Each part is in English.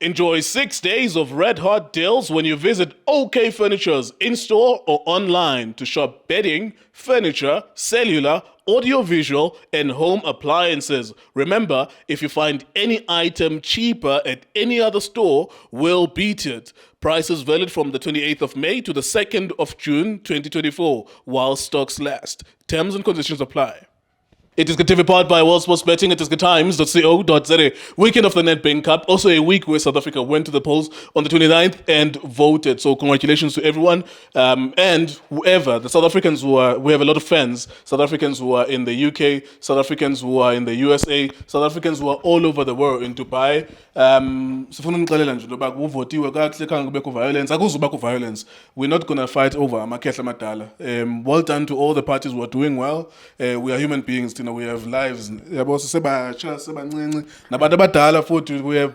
Enjoy 6 days of red hot deals when you visit OK Furniture's in-store or online to shop bedding, furniture, cellular, audiovisual, and home appliances. Remember, if you find any item cheaper at any other store, we'll beat it. Prices valid from the 28th of May to the 2nd of June 2024 while stocks last. Terms and conditions apply. iDiskiTV powered by World Sports Betting. iDiskitimes.co.za. Weekend of the Nedbank Cup. Also a week where South Africa went to the polls on the 29th and voted. So congratulations to everyone. And whoever, the South Africans who are, we have a lot of fans. South Africans who are in the UK, South Africans who are in the USA, South Africans who are all over the world in Dubai. Sifuna unixelela nje loba kuvotiwe kahle khange kubekho violence. Akuzubakho violence. We're not going to fight over amakhehla amadala. Well done to all the parties who are doing well. We are human beings. We have lives. We have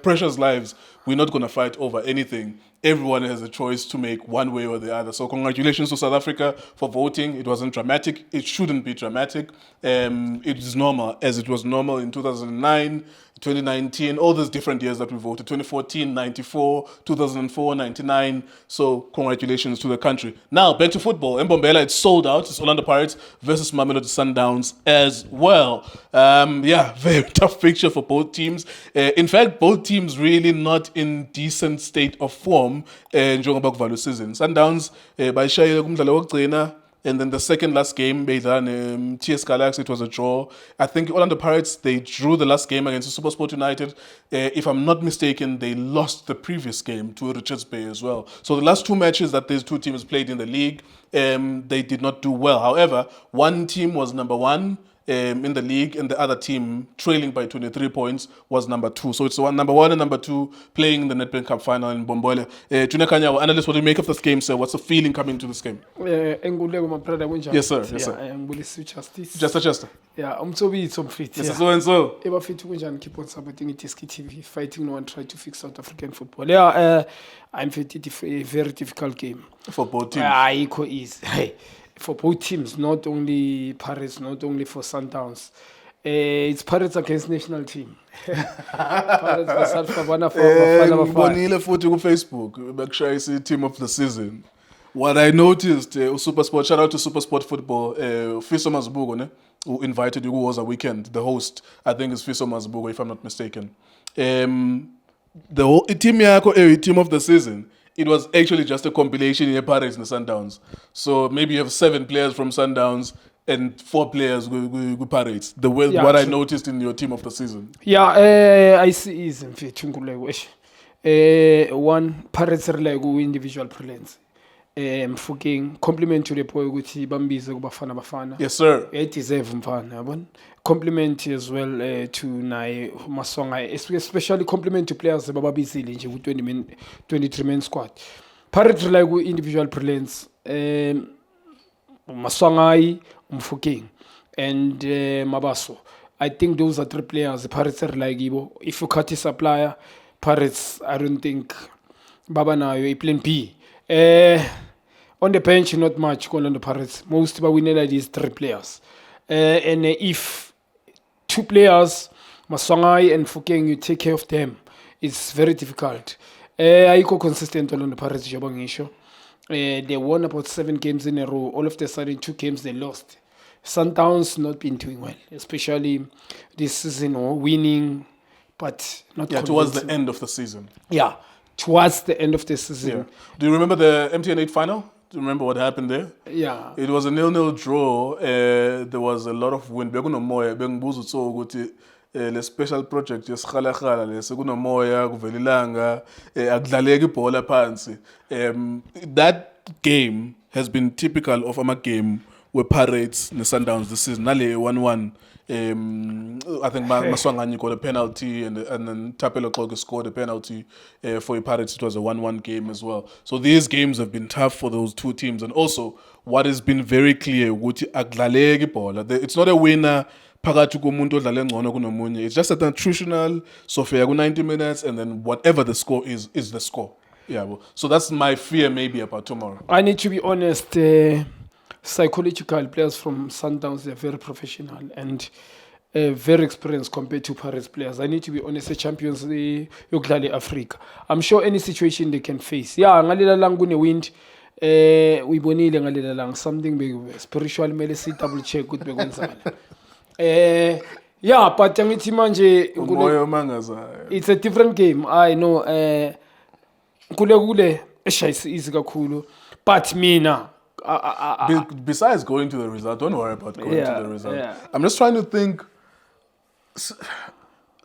precious lives. We're not going to fight over anything. Everyone has a choice to make one way or the other. So congratulations to South Africa for voting. It wasn't dramatic. It shouldn't be dramatic. It is normal, as it was normal in 2009, 2019, all those different years that we voted, 2014, 94, 2004, 99. So congratulations to the country. Now, back to football. Mbombela, it's sold out. It's Orlando Pirates versus Mamelodi Sundowns as well. Very tough picture for both teams. In fact, both teams really not in decent state of form njengoba kuvalwe season. Sundowns bayishayile kumdlalo wokugcina. And then the second last game, TS Galaxy, it was a draw. I think Orlando Pirates, they drew the last game against SuperSport United. If I'm not mistaken, they lost the previous game to Richards Bay as well. So the last two matches that these two teams played in the league, they did not do well. However, one team was number one in the league, and the other team, trailing by 23 points, was number two. So it's number one and number two playing in the Nedbank Cup Final in Bombole. Junior Khanye, our analyst, what do you make of this game, sir? What's the feeling coming to this game? Yes, sir. Yes, sir. Justice. Yeah, I'm so fit. Yes, so and so. Ever fit to keep on supporting iDiskiTV, fighting no one try to fix South African football. Yeah, I'm fit. It's a very difficult game for both teams. Equal is. For both teams, not only Pirates, not only for Sundowns. It's Pirates against national team. Pirates versus Bonile futhi ku Facebook bakushayisa team of the season. What I noticed, SuperSport, shout out to SuperSport Football, Fiso Mazibuko, who invited you, who was a weekend, the host, I think is Fiso Mazibuko, if I'm not mistaken. The whole team team of the season, it was actually just a compilation in Pirates and the Sundowns. So maybe you have 7 players from Sundowns and 4 players with Pirates. What I noticed in your team of the season. Yeah, I see is one Pirates individual brilliance. Mfuking compliment to the boy ukuthi bambize kubafana bafana. Yes, sir. It deserve mfana yabona. Compliment as well to naye Maswanga, especially compliment to players ababizile nje ku 23 man squad. Pirates individual brilliance. Maswanga, Mfuking and Mabaso. I think those are 3 players. Pirates are like Ibo. If you cut a supplier, Pirates, I don't think Baba na a plan B. On the bench, not much on the Pirates. Most we need these 3 players. And if 2 players, Maswangai and Fukeng, you take care of them, it's very difficult. I go consistent on the Pirates. They won about 7 games in a row. All of the sudden, 2 games they lost. Sundowns not been doing well, especially this season, winning, but not towards the end of the season. Yeah, towards the end of the season. Yeah. Do you remember the MTN 8 final? Do you remember what happened there? Yeah. It was a 0-0 draw. There was a lot of wind. Bekunomoya ukuthi le special project yesikhalakhala lese kunomoya kuvelilanga akudlaleki ibhola phansi. That game has been typical of a game where Pirates and the Sundowns this season. Nale 1-1. I think Maswanganyi got a penalty and then Tapelo Kloge scored a penalty for the Pirates. It was a 1-1 game as well. So these games have been tough for those two teams. And also, what has been very clear, it's not a winner. It's just a nutritional, so fair 90 minutes, and then whatever the score is the score. Yeah, well, so that's my fear maybe about tomorrow. I need to be honest. Psychological players from Sundowns, they're very professional, and very experienced compared to Pirates players. I need to be honest, the champions yokudlala Africa. I'm sure any situation they can face. Yeah, ngalela lang kune wind. Uyibonile ngalela lang something spiritual mele si double check ukuthi bekwenzakala. Yeah, but angithi manje it's a different game. I know kule eshayisi easy kakhulu. But mina besides going to the result, don't worry about going to the result. Yeah. I'm just trying to think.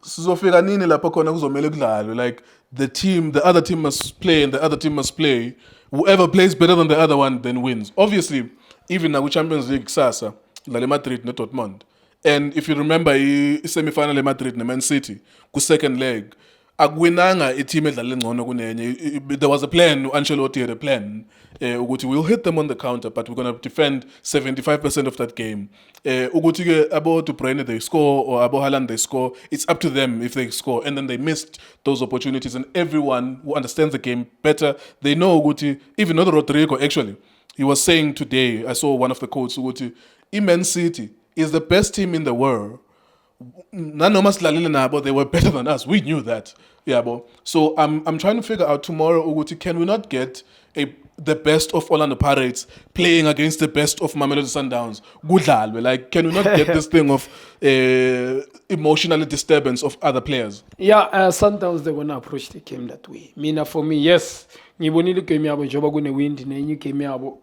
Sizofika nini lapho khona kuzomela kudlalwe, like the other team must play and the other team must play. Whoever plays better than the other one then wins. Obviously, even now Champions League kusasa la Madrid no Dortmund. And if you remember semi-final Madrid na Man City ku second leg akwinanga team edlala ngcono kunenye. There was a plan, Ancelotti had a plan. Ukuthi we'll hit them on the counter, but we're going to defend 75% of that game. Ukuthi ke abo De Bruyne they score or abo Haaland they score. It's up to them if they score, and then they missed those opportunities. And everyone who understands the game better, they know ukuthi even not Rodrigo actually. He was saying today, I saw one of the quotes ukuthi Man City is the best team in the world. They were better than us. We knew that. Yeah, bro. So I'm trying to figure out tomorrow, Uguti, can we not get the best of Orlando Pirates playing against the best of Mamelodi Sundowns? Like, can we not get this thing of emotional disturbance of other players? Yeah, Sundowns, they're going to approach the game that way. Mina, for me, yes. Ngibonile game yabo njengoba kune wind nenye game yabo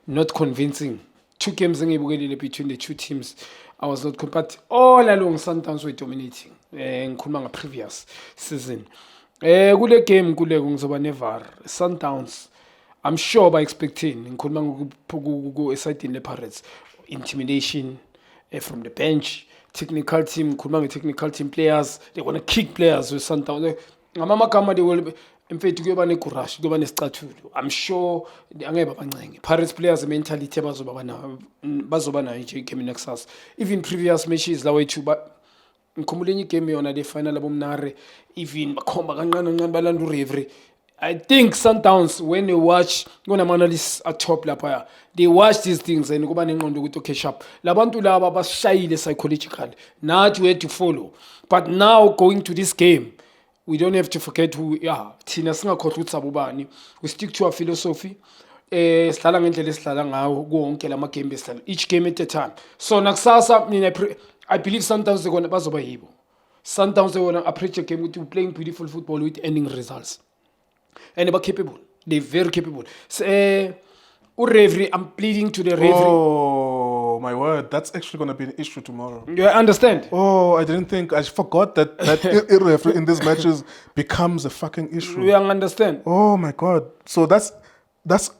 not convincing. Two games between the two teams. I was not but all along Sundowns were dominating. Ngikhuluma previous season. Kule game kule kungizoba nevar. Sundowns, I'm sure by expecting ngikhuluma go aside in the Pirates intimidation from the bench, technical team, ngikhuluma technical team players, they want to kick players with Sundowns. Ngamama kama they will in fact kuyoba ne courage, kuyoba nesicathulo. I'm sure angeke babancenge. Pirates players mentality bazoba nayo nje game next. Even previous matches la wethu ngikhumbula enye game yona le final abomnare even bakhomba kancane balanda referee. I think Sundowns when they watch analysts at top lapha they watch these things and kuba nengqondo ukuthi okay sharp labantu laba bashayile psychologically nathi we had to follow, but now going to this game we don't have to forget who we are. Thina singakhohlwa ukuthi sabubani. We stick to our philosophy. Sihlala ngendlela esihlala ngawo konke lama game esihlala each game at a time. So nakusasa mina I believe Sundowns they're going to bazoba yibo. Sundowns they want to approach a game with playing beautiful football with ending results. And they're capable. They're very capable. So, referee, I'm pleading to the referee. Oh my word, that's actually going to be an issue tomorrow. You understand? Oh, I forgot that referee in these matches becomes a fucking issue. You understand? Oh my god. So that's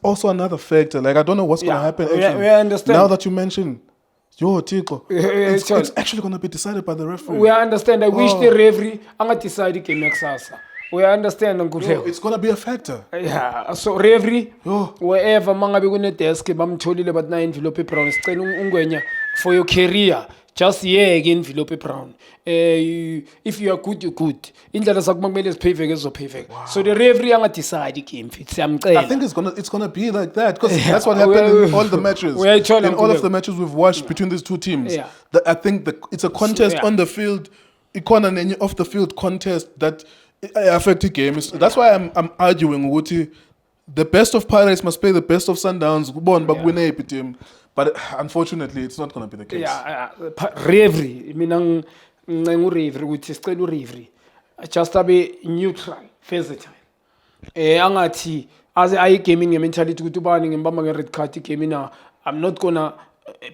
also another factor. Like I don't know what's going to happen. We understand. Now that you mention, Tico, it's actually going to be decided by the referee. We understand. I wish the referee decide the game next. We understand. It's going to be a factor. Yeah. So referee, wherever mangabe kune desk bamtholile but na envelope brown sicela ungwenya for your career. Just envelope brown. If you are good, you're good. Indlela sakumele sipayveke zopayveke. So the referee decide the game. I think it's gonna be like that because that's what happened in all the matches. In all of the matches we've watched between these two teams, I think it's a contest on the field, off the field contest that affected games. That's why I'm arguing Wuti. The best of Pirates must play the best of Sundowns. But unfortunately, it's not going to be the case. Referee, referee, just to be neutral, versatile. Angati, as I gaming mentality to banning and bambang red card game I'm not gonna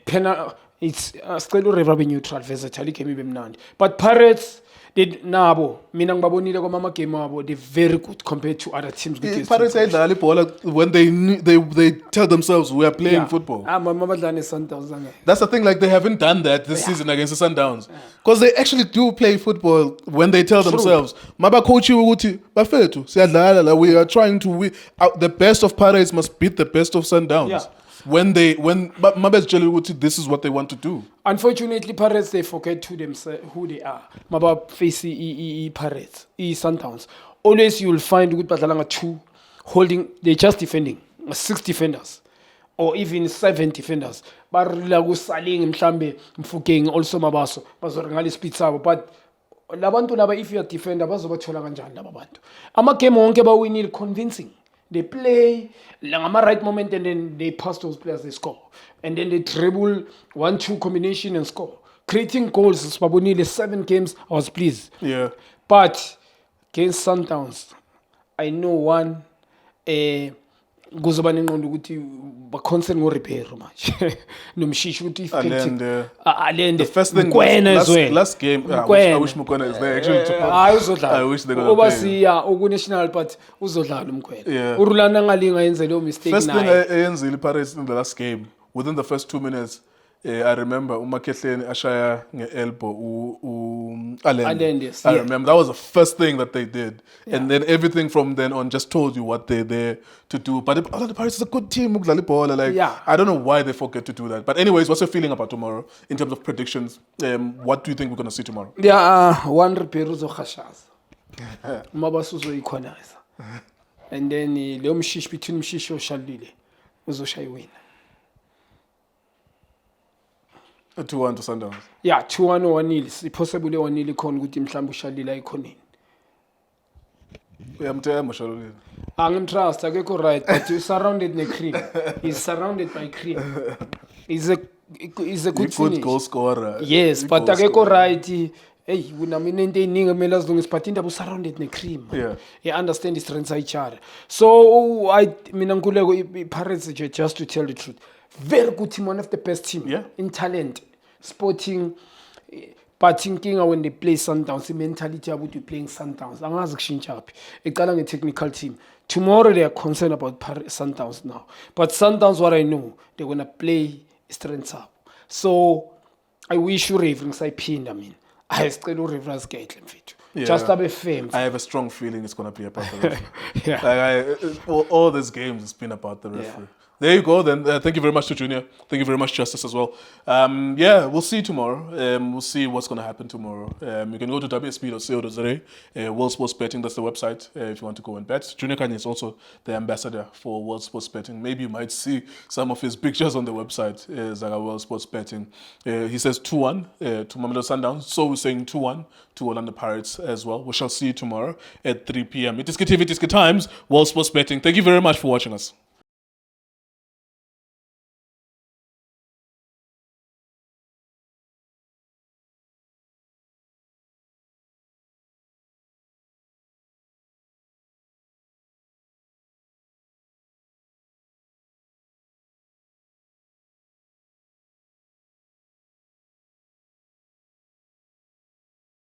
penal. It's still referee neutral, versatile game. But Pirates. Nabo, minang babonile ko mama game abo, they're very good compared to other teams. Pirates when they tell themselves we are playing football. That's the thing, like they haven't done that this season against the Sundowns. Because they actually do play football when they tell themselves, Maba coach we are trying to win. The best of Pirates must beat the best of Sundowns. Yeah. When this is what they want to do. Unfortunately, Pirates they forget who they are. Maba face Pirates, Sundowns. Always you will find good Batalanga 2 holding. They're just defending 6 defenders. or even 7 defenders barila kusaling mhlambe Mfokeng also Mabaso bazorenga speed sabo, but labantu laba if you are defender bazobathola kanjani laba bantu? Ama-game wonke bawinile convincing. They play ngama right moment and then they pass those players, they score. And then they dribble 1-2 combination and score. Creating goals, Sibabonile 7 games, I was pleased. Yeah. But against Sundowns, I know one kuzoba nengqondo ukuthi ba concern ngo repair much. Nomshishi ukuthi if the first thing last game, I wish Mukwena is there actually. I wish they gonna play. Obasiya oku national but uzodlala umkhwela. Yeah. Urulana ngalinga yenze lo mistake First thing naye. ayenzile Pirates in the last game, within the first 2 minutes, I remember uMakehleni ashaya nge-elbow Alende. Yes, I remember that was the first thing that they did, and then everything from then on just told you what they're there to do. But the Pirates is a good team. I don't know why they forget to do that. But anyways, what's your feeling about tomorrow in terms of predictions? What do you think we're gonna see tomorrow? One repair uzokhashaza. Mabaso uzoyikhonaiza. And then leyo mshishi between mshishi oshalile uzoshaya win. 2-1 to Sundowns. Yeah, 2-1 or 1-0. Possibly 1-0 khona ukuthi mhlawumbe ushalile ayikhonini. Uyamthemba Shalulile. Angimtrust akekho right, but he's surrounded ne-cream. He's surrounded by cream. He's a good goal scorer. Yes, but akekho right. Hey, mina into eningi kumele azilungise, but indaba surrounded ne-cream. Yeah. He understands his strengths each other. So mina nkuleko Pirates just to tell the truth. Very good team, one of the best team in talent, sporting, but thinking when they play Sundowns, the mentality about you playing Sundowns. Angazi kushintsha aphi. Ecala technical team. Tomorrow they are concerned about Sundowns now. But Sundowns, what I know, they're gonna play strengths up. So I wish you Ravens I pinned. I mean, I still Ravens get just a bit fame. I have a strong feeling it's gonna be about the referee. All these games has been about the referee. Yeah. There you go then. Thank you very much to Junior. Thank you very much, Justice, as well. We'll see tomorrow. We'll see what's going to happen tomorrow. You can go to wsp.co.za, World Sports Betting, that's the website, if you want to go and bet. Junior Khanye is also the ambassador for World Sports Betting. Maybe you might see some of his pictures on the website, Zaga World Sports Betting. He says 2-1 to Mamelodi Sundowns. So we're saying 2-1 to Orlando Pirates as well. We shall see you tomorrow at 3 p.m. iDiskiTV, Diski Times, World Sports Betting. Thank you very much for watching us.